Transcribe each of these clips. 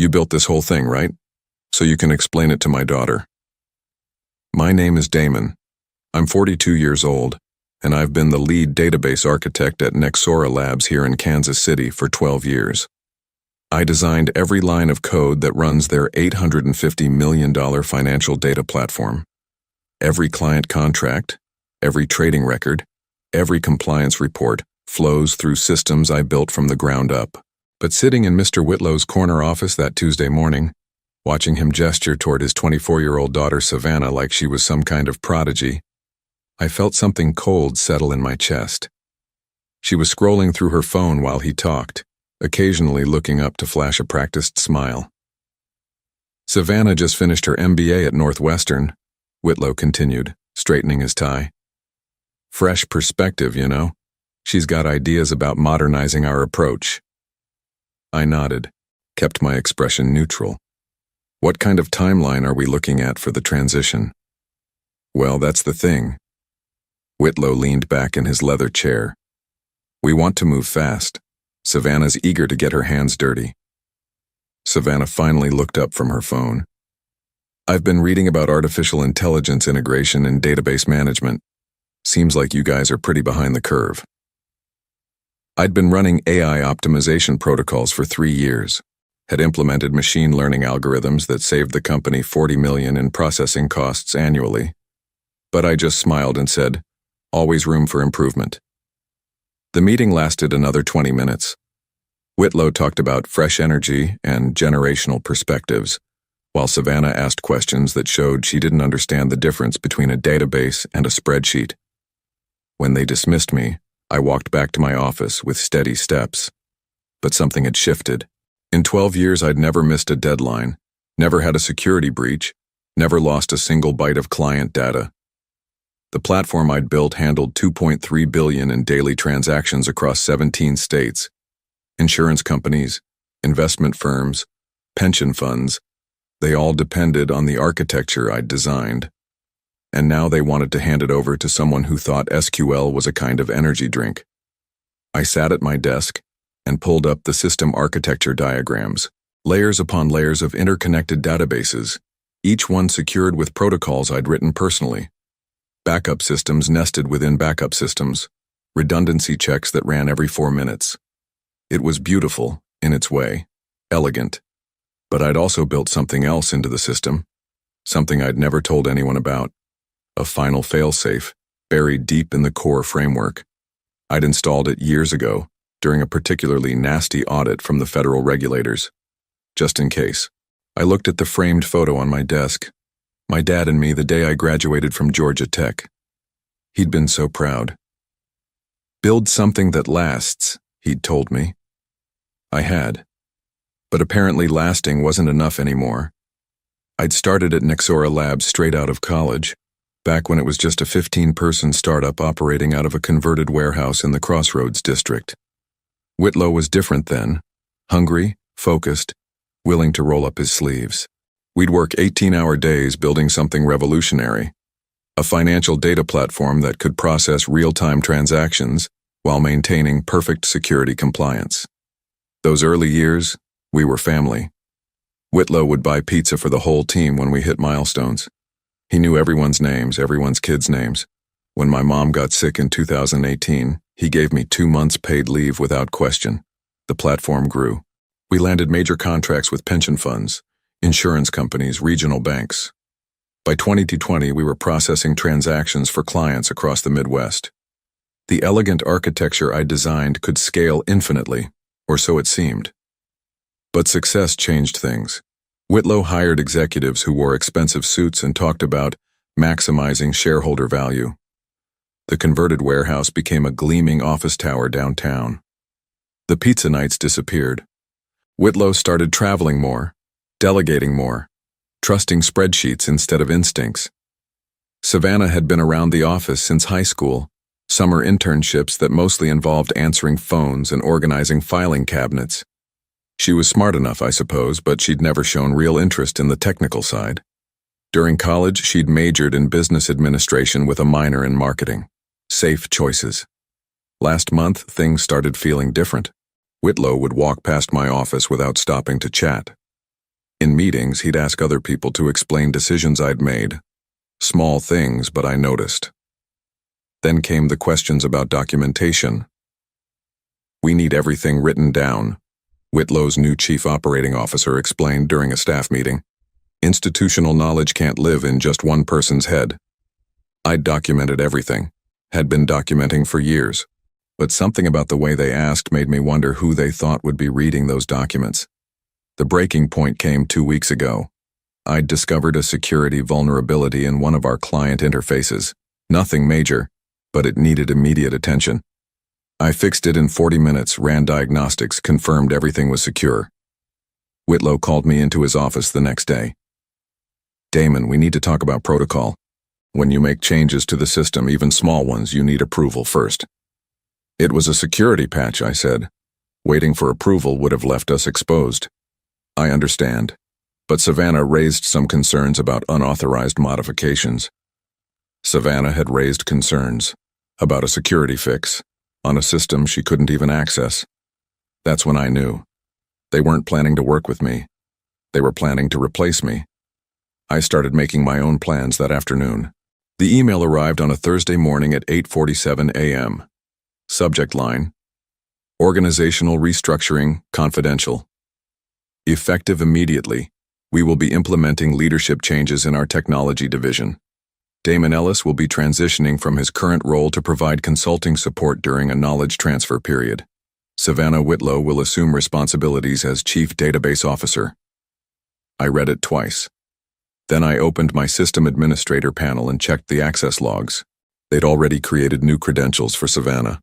You built this whole thing, right? So you can explain it to my daughter. My name is Damon. I'm 42 years old, and I've been the lead database architect at Nexora Labs here in Kansas City for 12 years. I designed every line of code that runs their $850 million financial data platform. Every client contract, every trading record, every compliance report flows through systems I built from the ground up. But sitting in Mr. Whitlow's corner office that Tuesday morning, watching him gesture toward his 24-year-old daughter Savannah like she was some kind of prodigy, I felt something cold settle in my chest. She was scrolling through her phone while he talked, occasionally looking up to flash a practiced smile. Savannah just finished her MBA at Northwestern, Whitlow continued, straightening his tie. Fresh perspective, you know. She's got ideas about modernizing our approach. I nodded, kept my expression neutral. What kind of timeline are we looking at for the transition? Well, that's the thing. Whitlow leaned back in his leather chair. We want to move fast. Savannah's eager to get her hands dirty. Savannah finally looked up from her phone. I've been reading about artificial intelligence integration and database management. Seems like you guys are pretty behind the curve. I'd been running AI optimization protocols for 3 years, had implemented machine learning algorithms that saved the company $40 million in processing costs annually. But I just smiled and said, always room for improvement. The meeting lasted another 20 minutes. Whitlow talked about fresh energy and generational perspectives, while Savannah asked questions that showed she didn't understand the difference between a database and a spreadsheet. When they dismissed me, I walked back to my office with steady steps. But something had shifted. In 12 years, I'd never missed a deadline, never had a security breach, never lost a single byte of client data. The platform I'd built handled $2.3 billion in daily transactions across 17 states. Insurance companies, investment firms, pension funds, they all depended on the architecture I'd designed. And now they wanted to hand it over to someone who thought SQL was a kind of energy drink. I sat at my desk and pulled up the system architecture diagrams, layers upon layers of interconnected databases, each one secured with protocols I'd written personally. Backup systems nested within backup systems, redundancy checks that ran every 4 minutes. It was beautiful, in its way, elegant. But I'd also built something else into the system, something I'd never told anyone about. A final failsafe, buried deep in the core framework. I'd installed it years ago, during a particularly nasty audit from the federal regulators. Just in case. I looked at the framed photo on my desk. My dad and me the day I graduated from Georgia Tech. He'd been so proud. Build something that lasts, he'd told me. I had. But apparently lasting wasn't enough anymore. I'd started at Nexora Labs straight out of college, back when it was just a 15-person startup operating out of a converted warehouse in the Crossroads district. Whitlow was different then, hungry, focused, willing to roll up his sleeves. We'd work 18-hour days building something revolutionary, a financial data platform that could process real-time transactions while maintaining perfect security compliance. Those early years, we were family. Whitlow would buy pizza for the whole team when we hit milestones. He knew everyone's names, everyone's kids' names. When my mom got sick in 2018, he gave me 2 months paid leave without question. The platform grew. We landed major contracts with pension funds, insurance companies, regional banks. By 2020, we were processing transactions for clients across the Midwest. The elegant architecture I designed could scale infinitely, or so it seemed. But success changed things. Whitlow hired executives who wore expensive suits and talked about maximizing shareholder value. The converted warehouse became a gleaming office tower downtown. The pizza nights disappeared. Whitlow started traveling more, delegating more, trusting spreadsheets instead of instincts. Savannah had been around the office since high school, summer internships that mostly involved answering phones and organizing filing cabinets. She was smart enough, I suppose, but she'd never shown real interest in the technical side. During college, she'd majored in business administration with a minor in marketing. Safe choices. Last month, things started feeling different. Whitlow would walk past my office without stopping to chat. In meetings, he'd ask other people to explain decisions I'd made. Small things, but I noticed. Then came the questions about documentation. "We need everything written down," Whitlow's new chief operating officer explained during a staff meeting. "Institutional knowledge can't live in just one person's head." I'd documented everything, had been documenting for years, but something about the way they asked made me wonder who they thought would be reading those documents. The breaking point came 2 weeks ago. I'd discovered a security vulnerability in one of our client interfaces. Nothing major, but it needed immediate attention. I fixed it in 40 minutes, ran diagnostics, confirmed everything was secure. Whitlow called me into his office the next day. "Damon, we need to talk about protocol. When you make changes to the system, even small ones, you need approval first." "It was a security patch," I said. "Waiting for approval would have left us exposed." "I understand, but Savannah raised some concerns about unauthorized modifications." Savannah had raised concerns about a security fix on a system she couldn't even access. That's when I knew. They weren't planning to work with me. They were planning to replace me. I started making my own plans that afternoon. The email arrived on a Thursday morning at 8:47 a.m. Subject line: Organizational Restructuring, Confidential. Effective immediately, we will be implementing leadership changes in our technology division. Damon Ellis will be transitioning from his current role to provide consulting support during a knowledge transfer period. Savannah Whitlow will assume responsibilities as Chief Database Officer. I read it twice. Then I opened my system administrator panel and checked the access logs. They'd already created new credentials for Savannah.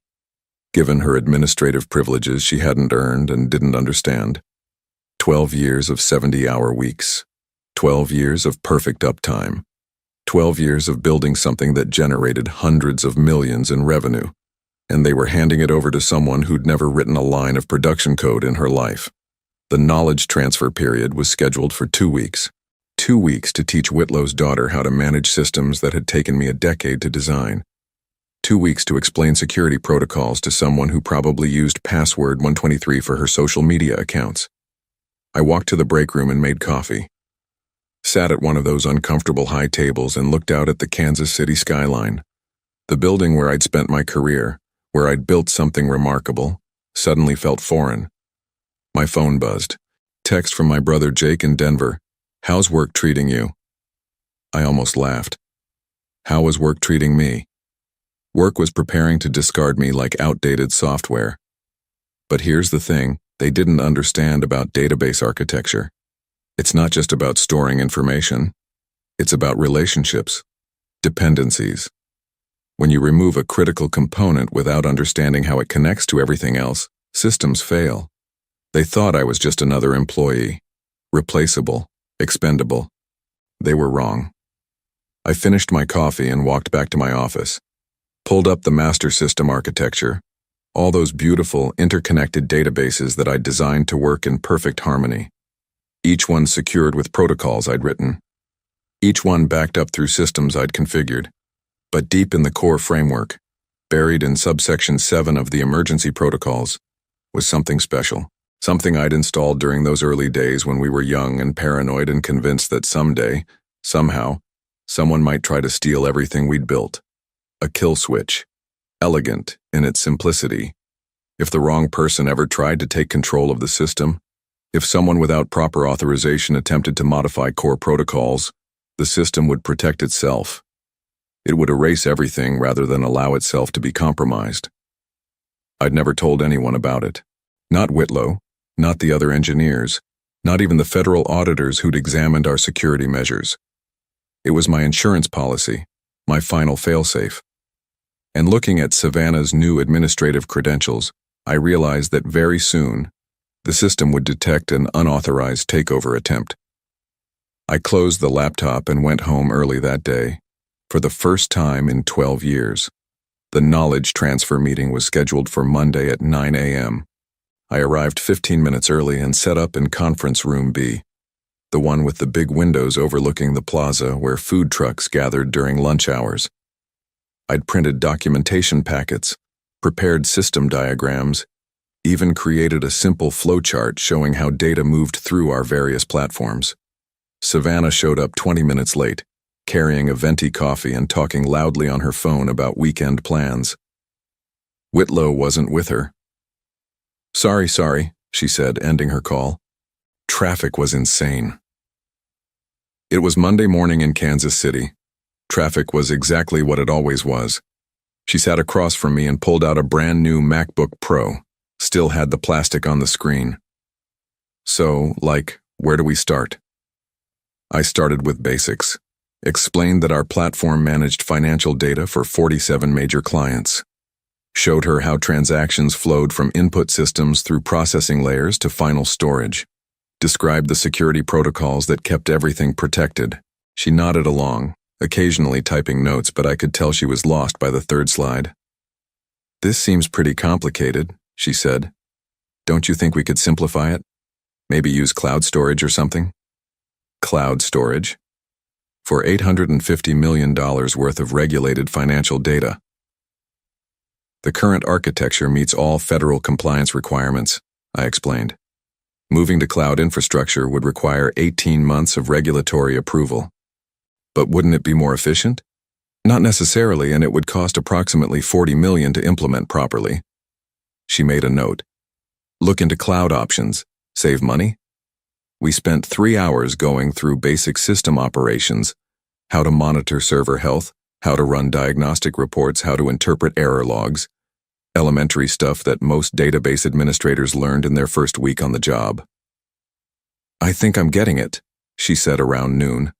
Given her administrative privileges she hadn't earned and didn't understand. 12 years of 70-hour weeks. 12 years of perfect uptime. 12 years of building something that generated hundreds of millions in revenue, and they were handing it over to someone who'd never written a line of production code in her life. The knowledge transfer period was scheduled for 2 weeks. 2 weeks to teach Whitlow's daughter how to manage systems that had taken me a decade to design. 2 weeks to explain security protocols to someone who probably used password 123 for her social media accounts. I walked to the break room and made coffee. Sat at one of those uncomfortable high tables and looked out at the Kansas City skyline. The building where I'd spent my career, where I'd built something remarkable, suddenly felt foreign. My phone buzzed. Text from my brother Jake in Denver. "How's work treating you?" I almost laughed. How was work treating me? Work was preparing to discard me like outdated software. But here's the thing, they didn't understand about database architecture. It's not just about storing information. It's about relationships, dependencies. When you remove a critical component without understanding how it connects to everything else, systems fail. They thought I was just another employee, replaceable, expendable. They were wrong. I finished my coffee and walked back to my office, pulled up the master system architecture, all those beautiful, interconnected databases that I'd designed to work in perfect harmony. Each one secured with protocols I'd written. Each one backed up through systems I'd configured. But deep in the core framework, buried in subsection 7 of the emergency protocols, was something special. Something I'd installed during those early days when we were young and paranoid and convinced that someday, somehow, someone might try to steal everything we'd built. A kill switch. Elegant in its simplicity. If the wrong person ever tried to take control of the system, if someone without proper authorization attempted to modify core protocols, the system would protect itself. It would erase everything rather than allow itself to be compromised. I'd never told anyone about it. Not Whitlow, not the other engineers, not even the federal auditors who'd examined our security measures. It was my insurance policy, my final failsafe. And looking at Savannah's new administrative credentials, I realized that very soon, the system would detect an unauthorized takeover attempt. I closed the laptop and went home early that day. For the first time in 12 years, the knowledge transfer meeting was scheduled for Monday at 9 a.m. I arrived 15 minutes early and set up in Conference Room B, the one with the big windows overlooking the plaza where food trucks gathered during lunch hours. I'd printed documentation packets, prepared system diagrams, Even created a simple flowchart showing how data moved through our various platforms. Savannah showed up 20 minutes late, carrying a venti coffee and talking loudly on her phone about weekend plans. Whitlow wasn't with her. Sorry, she said, ending her call. Traffic was insane. It was Monday morning in Kansas City. Traffic was exactly what it always was. She sat across from me and pulled out a brand new MacBook Pro. Still had the plastic on the screen. So, where do we start? I started with basics. Explained that our platform managed financial data for 47 major clients. Showed her how transactions flowed from input systems through processing layers to final storage. Described the security protocols that kept everything protected. She nodded along, occasionally typing notes, but I could tell she was lost by the third slide. This seems pretty complicated, she said. Don't you think we could simplify it? Maybe use cloud storage or something? Cloud storage? For $850 million worth of regulated financial data. The current architecture meets all federal compliance requirements, I explained. Moving to cloud infrastructure would require 18 months of regulatory approval. But wouldn't it be more efficient? Not necessarily, and it would cost approximately $40 million to implement properly. She made a note. Look into cloud options. Save money? We spent 3 hours going through basic system operations, how to monitor server health, how to run diagnostic reports, how to interpret error logs, elementary stuff that most database administrators learned in their first week on the job. I think I'm getting it, she said around noon.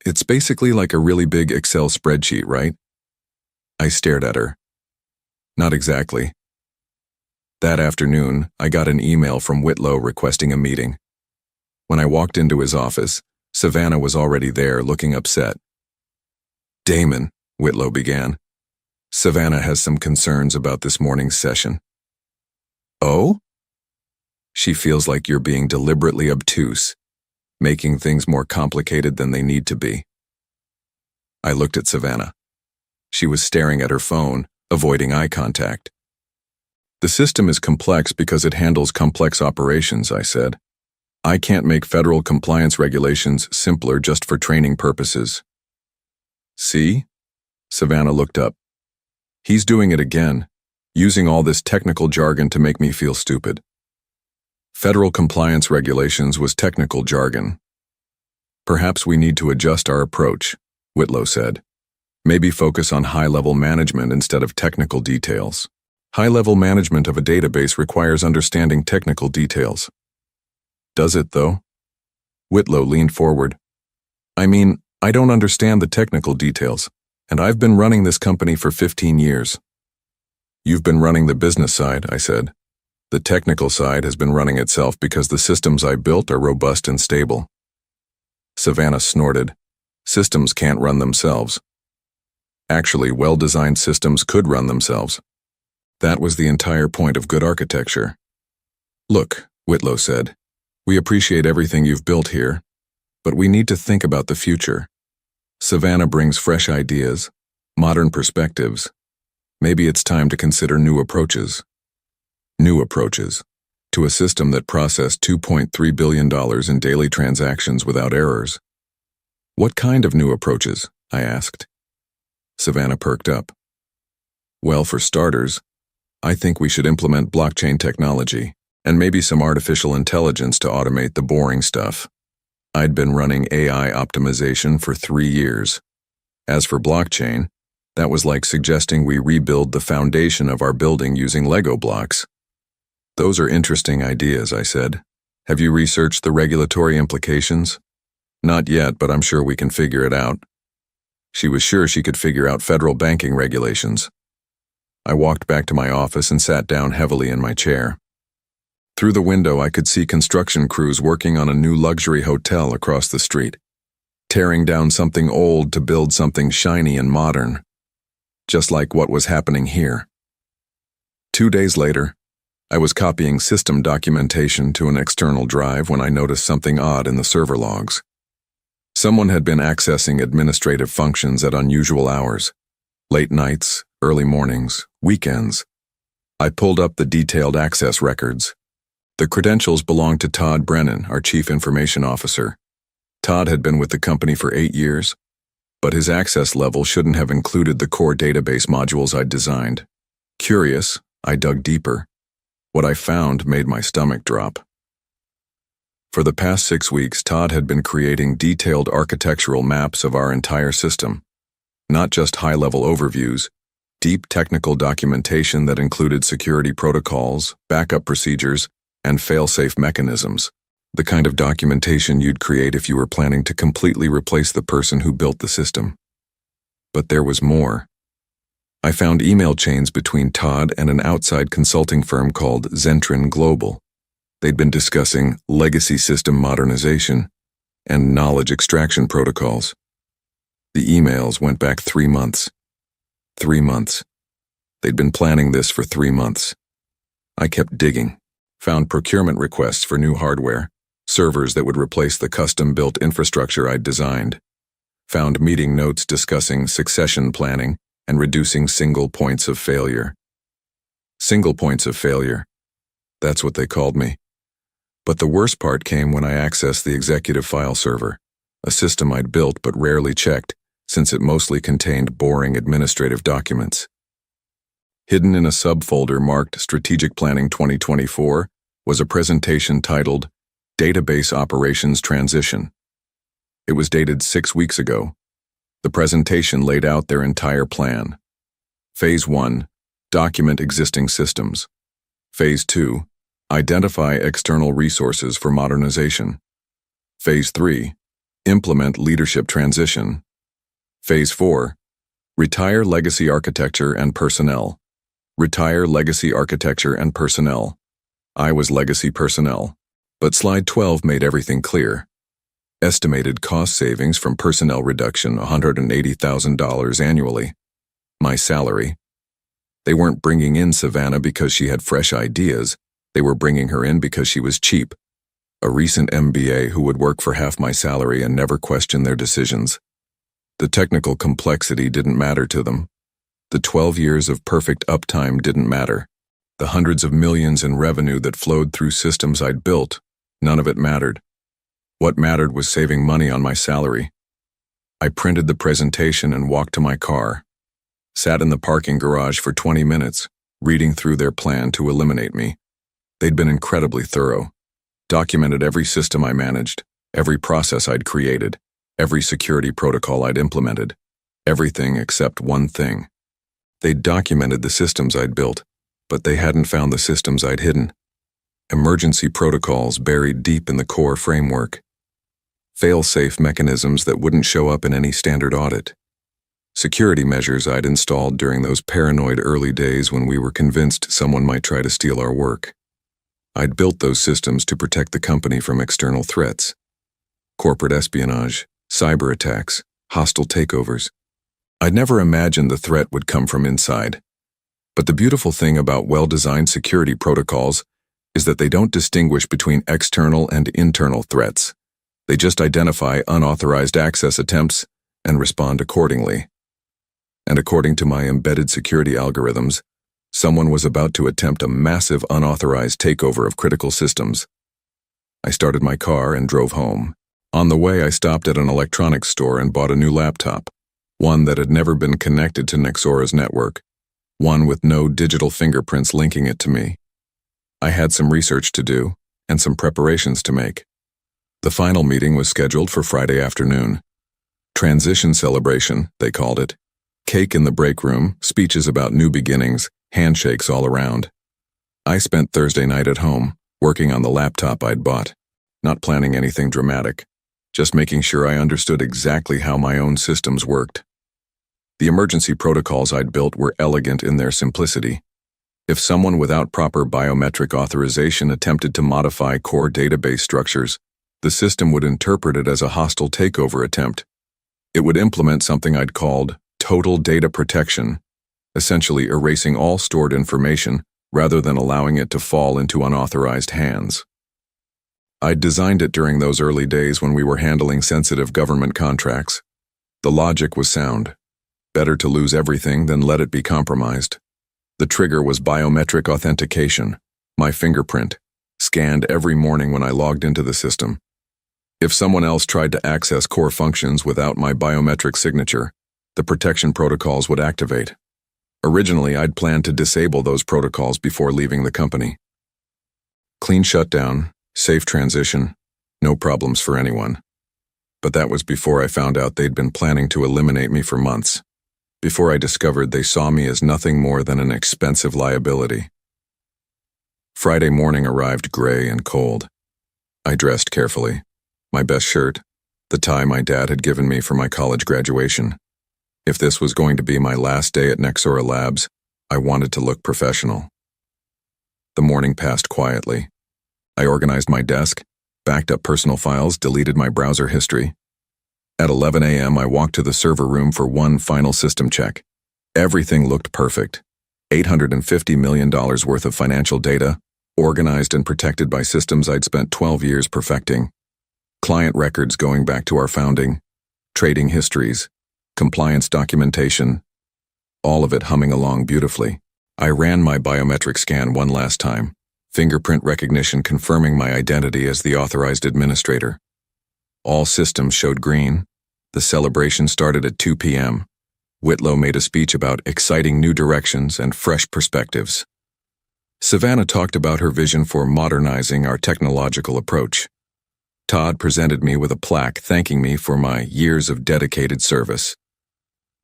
It's basically like a really big Excel spreadsheet, right? I stared at her. Not exactly. That afternoon, I got an email from Whitlow requesting a meeting. When I walked into his office, Savannah was already there, looking upset. Damon, Whitlow began. Savannah has some concerns about this morning's session. Oh? She feels like you're being deliberately obtuse, making things more complicated than they need to be. I looked at Savannah. She was staring at her phone, avoiding eye contact. The system is complex because it handles complex operations, I said. I can't make federal compliance regulations simpler just for training purposes. See? Savannah looked up. He's doing it again, using all this technical jargon to make me feel stupid. Federal compliance regulations was technical jargon. Perhaps we need to adjust our approach, Whitlow said. Maybe focus on high-level management instead of technical details. High-level management of a database requires understanding technical details. Does it, though? Whitlow leaned forward. I mean, I don't understand the technical details, and I've been running this company for 15 years. You've been running the business side, I said. The technical side has been running itself because the systems I built are robust and stable. Savannah snorted. Systems can't run themselves. Actually, well-designed systems could run themselves. That was the entire point of good architecture. Look, Whitlow said, we appreciate everything you've built here, but we need to think about the future. Savannah brings fresh ideas, modern perspectives. Maybe it's time to consider new approaches. New approaches to a system that processed $2.3 billion in daily transactions without errors. What kind of new approaches? I asked. Savannah perked up. Well, for starters, I think we should implement blockchain technology and maybe some artificial intelligence to automate the boring stuff. I'd been running AI optimization for 3 years. As for blockchain, that was like suggesting we rebuild the foundation of our building using Lego blocks. Those are interesting ideas, I said. Have you researched the regulatory implications? Not yet, but I'm sure we can figure it out. She was sure she could figure out federal banking regulations. I walked back to my office and sat down heavily in my chair. Through the window, I could see construction crews working on a new luxury hotel across the street, tearing down something old to build something shiny and modern, just like what was happening here. 2 days later, I was copying system documentation to an external drive when I noticed something odd in the server logs. Someone had been accessing administrative functions at unusual hours, late nights, early mornings, weekends. I pulled up the detailed access records. The credentials belonged to Todd Brennan, our Chief Information Officer. Todd had been with the company for 8 years, but his access level shouldn't have included the core database modules I'd designed. Curious, I dug deeper. What I found made my stomach drop. For the past 6 weeks, Todd had been creating detailed architectural maps of our entire system. Not just high-level overviews, deep technical documentation that included security protocols, backup procedures, and fail-safe mechanisms. The kind of documentation you'd create if you were planning to completely replace the person who built the system. But there was more. I found email chains between Todd and an outside consulting firm called Zentrin Global. They'd been discussing legacy system modernization and knowledge extraction protocols. The emails went back 3 months. 3 months. They'd been planning this for 3 months. I kept digging, found procurement requests for new hardware, servers that would replace the custom-built infrastructure I'd designed, found meeting notes discussing succession planning and reducing single points of failure. Single points of failure. That's what they called me. But the worst part came when I accessed the executive file server, a system I'd built but rarely checked since it mostly contained boring administrative documents. Hidden in a subfolder marked Strategic Planning 2024 was a presentation titled Database Operations Transition. It was dated 6 weeks ago. The presentation laid out their entire plan. Phase 1, document existing systems. Phase 2, identify external resources for modernization. Phase 3, implement leadership transition. Phase 4, retire legacy architecture and personnel. Retire legacy architecture and personnel. I was legacy personnel. But slide 12 made everything clear. Estimated cost savings from personnel reduction $180,000 annually. My salary. They weren't bringing in Savannah because she had fresh ideas. They were bringing her in because she was cheap. A recent MBA who would work for half my salary and never question their decisions. The technical complexity didn't matter to them. The 12 years of perfect uptime didn't matter. The hundreds of millions in revenue that flowed through systems I'd built, none of it mattered. What mattered was saving money on my salary. I printed the presentation and walked to my car. Sat in the parking garage for 20 minutes, reading through their plan to eliminate me. They'd been incredibly thorough. Documented every system I managed, every process I'd created, every security protocol I'd implemented. Everything except one thing. They'd documented the systems I'd built, but they hadn't found the systems I'd hidden. Emergency protocols buried deep in the core framework. Fail-safe mechanisms that wouldn't show up in any standard audit. Security measures I'd installed during those paranoid early days when we were convinced someone might try to steal our work. I'd built those systems to protect the company from external threats. Corporate espionage, cyber attacks, hostile takeovers. I'd never imagined the threat would come from inside. But the beautiful thing about well-designed security protocols is that they don't distinguish between external and internal threats. They just identify unauthorized access attempts and respond accordingly. And according to my embedded security algorithms, someone was about to attempt a massive unauthorized takeover of critical systems. I started my car and drove home. On the way, I stopped at an electronics store and bought a new laptop, one that had never been connected to Nexora's network, one with no digital fingerprints linking it to me. I had some research to do and some preparations to make. The final meeting was scheduled for Friday afternoon. Transition celebration, they called it. Cake in the break room, speeches about new beginnings, handshakes all around. I spent Thursday night at home, working on the laptop I'd bought, not planning anything dramatic, just making sure I understood exactly how my own systems worked. The emergency protocols I'd built were elegant in their simplicity. If someone without proper biometric authorization attempted to modify core database structures, the system would interpret it as a hostile takeover attempt. It would implement something I'd called total data protection, essentially erasing all stored information rather than allowing it to fall into unauthorized hands. I'd designed it during those early days when we were handling sensitive government contracts. The logic was sound. Better to lose everything than let it be compromised. The trigger was biometric authentication, my fingerprint, scanned every morning when I logged into the system. If someone else tried to access core functions without my biometric signature, the protection protocols would activate. Originally, I'd planned to disable those protocols before leaving the company. Clean shutdown, safe transition, no problems for anyone. But that was before I found out they'd been planning to eliminate me for months. Before I discovered they saw me as nothing more than an expensive liability. Friday morning arrived gray and cold. I dressed carefully. My best shirt, the tie my dad had given me for my college graduation. If this was going to be my last day at Nexora Labs, I wanted to look professional. The morning passed quietly. I organized my desk, backed up personal files, deleted my browser history. At 11 a.m., I walked to the server room for one final system check. Everything looked perfect. $850 million worth of financial data, organized and protected by systems I'd spent 12 years perfecting. Client records going back to our founding, trading histories, compliance documentation, all of it humming along beautifully. I ran my biometric scan one last time, fingerprint recognition confirming my identity as the authorized administrator. All systems showed green. The celebration started at 2 p.m. Whitlow made a speech about exciting new directions and fresh perspectives. Savannah talked about her vision for modernizing our technological approach. Todd presented me with a plaque thanking me for my years of dedicated service.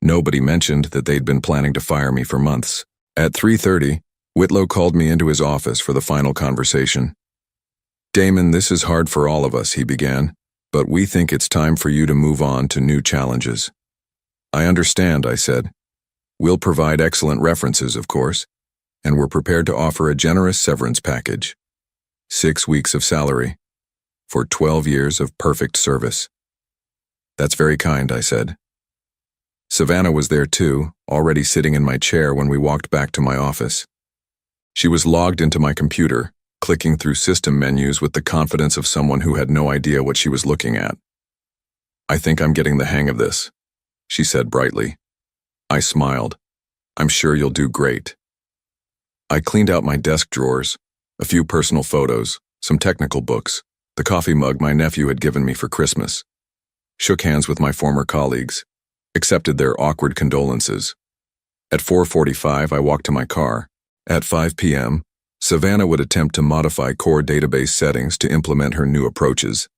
Nobody mentioned that they'd been planning to fire me for months. At 3:30, Whitlow called me into his office for the final conversation. "Damon, this is hard for all of us," he began, "but we think it's time for you to move on to new challenges." "I understand," I said. "We'll provide excellent references, of course, and we're prepared to offer a generous severance package. 6 weeks of salary for 12 years of perfect service." "That's very kind," I said. Savannah was there too, already sitting in my chair when we walked back to my office. She was logged into my computer, clicking through system menus with the confidence of someone who had no idea what she was looking at. "I think I'm getting the hang of this," she said brightly. I smiled. "I'm sure you'll do great." I cleaned out my desk drawers, a few personal photos, some technical books, the coffee mug my nephew had given me for Christmas, shook hands with my former colleagues, accepted their awkward condolences. At 4:45, I walked to my car. At 5 p.m., Savannah would attempt to modify core database settings to implement her new approaches.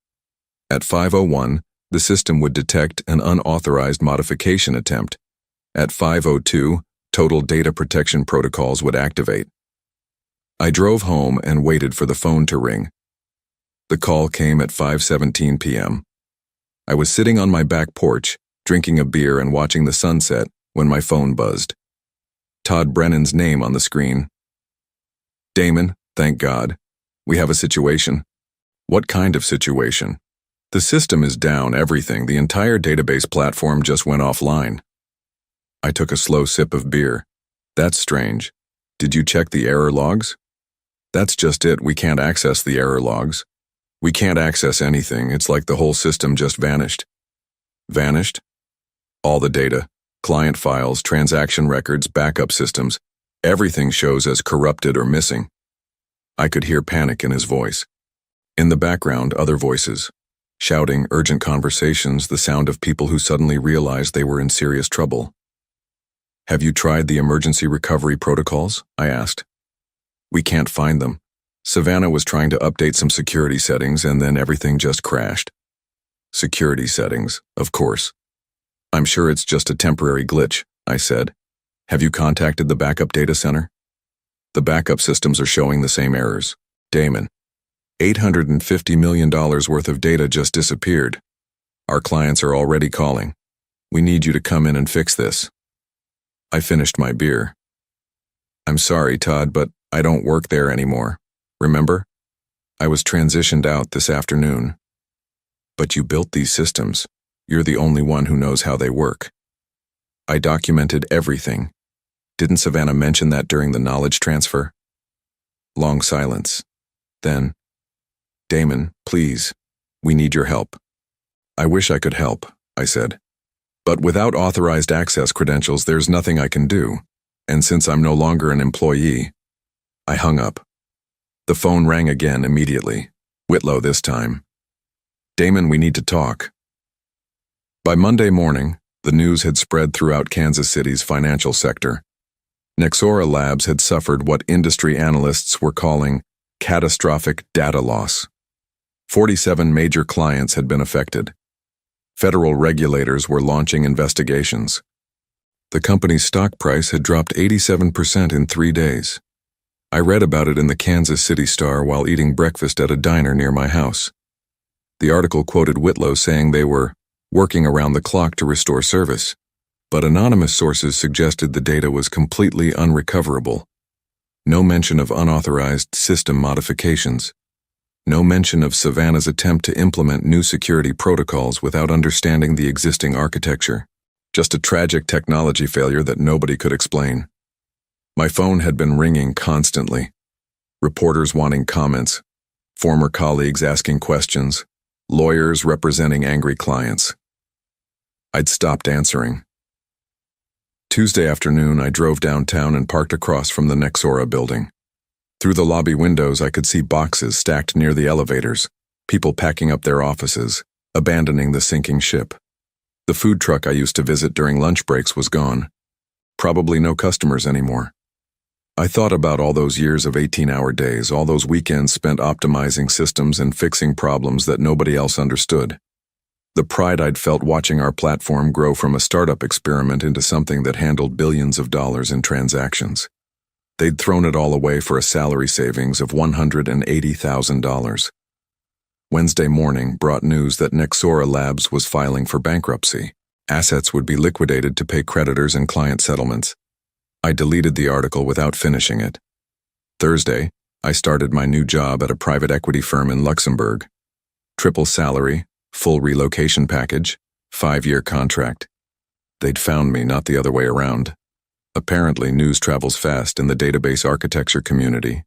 At 5:01, the system would detect an unauthorized modification attempt. At 5:02, total data protection protocols would activate. I drove home and waited for the phone to ring. The call came at 5:17 p.m. I was sitting on my back porch, drinking a beer and watching the sunset when my phone buzzed. Todd Brennan's name on the screen. "Damon, thank God. We have a situation." "What kind of situation?" "The system is down, everything. The entire database platform just went offline." I took a slow sip of beer. "That's strange. Did you check the error logs?" "That's just it. We can't access the error logs. We can't access anything. It's like the whole system just vanished." "Vanished?" "All the data, client files, transaction records, backup systems, everything shows as corrupted or missing." I could hear panic in his voice. In the background, other voices, shouting, urgent conversations, the sound of people who suddenly realized they were in serious trouble. "Have you tried the emergency recovery protocols?" I asked. "We can't find them. Savannah was trying to update some security settings and then everything just crashed." "Security settings, of course. I'm sure it's just a temporary glitch," I said. "Have you contacted the backup data center?" "The backup systems are showing the same errors." "Damon, $850 million worth of data just disappeared. Our clients are already calling. We need you to come in and fix this." I finished my beer. "I'm sorry, Todd, but I don't work there anymore. Remember? I was transitioned out this afternoon." "But you built these systems. You're the only one who knows how they work." "I documented everything. Didn't Savannah mention that during the knowledge transfer?" Long silence. Then, "Damon, please, we need your help." "I wish I could help," I said. "But without authorized access credentials, there's nothing I can do." And since I'm no longer an employee, I hung up. The phone rang again immediately. Whitlow this time. Damon, we need to talk. By Monday morning, the news had spread throughout Kansas City's financial sector. Nexora Labs had suffered what industry analysts were calling catastrophic data loss. 47 major clients had been affected. Federal regulators were launching investigations. The company's stock price had dropped 87% in 3 days. I read about it in the Kansas City Star while eating breakfast at a diner near my house. The article quoted Whitlow saying they were working around the clock to restore service, but anonymous sources suggested the data was completely unrecoverable. No mention of unauthorized system modifications. No mention of Savannah's attempt to implement new security protocols without understanding the existing architecture. Just a tragic technology failure that nobody could explain. My phone had been ringing constantly. Reporters wanting comments, former colleagues asking questions, lawyers representing angry clients. I'd stopped answering. Tuesday afternoon, I drove downtown and parked across from the Nexora building. Through the lobby windows, I could see boxes stacked near the elevators, people packing up their offices, abandoning the sinking ship. The food truck I used to visit during lunch breaks was gone. Probably no customers anymore. I thought about all those years of 18-hour days, all those weekends spent optimizing systems and fixing problems that nobody else understood. The pride I'd felt watching our platform grow from a startup experiment into something that handled billions of dollars in transactions. They'd thrown it all away for a salary savings of $180,000. Wednesday morning brought news that Nexora Labs was filing for bankruptcy. Assets would be liquidated to pay creditors and client settlements. I deleted the article without finishing it. Thursday, I started my new job at a private equity firm in Luxembourg. Triple salary, full relocation package, 5-year contract. They'd found me, not the other way around. Apparently, news travels fast in the database architecture community.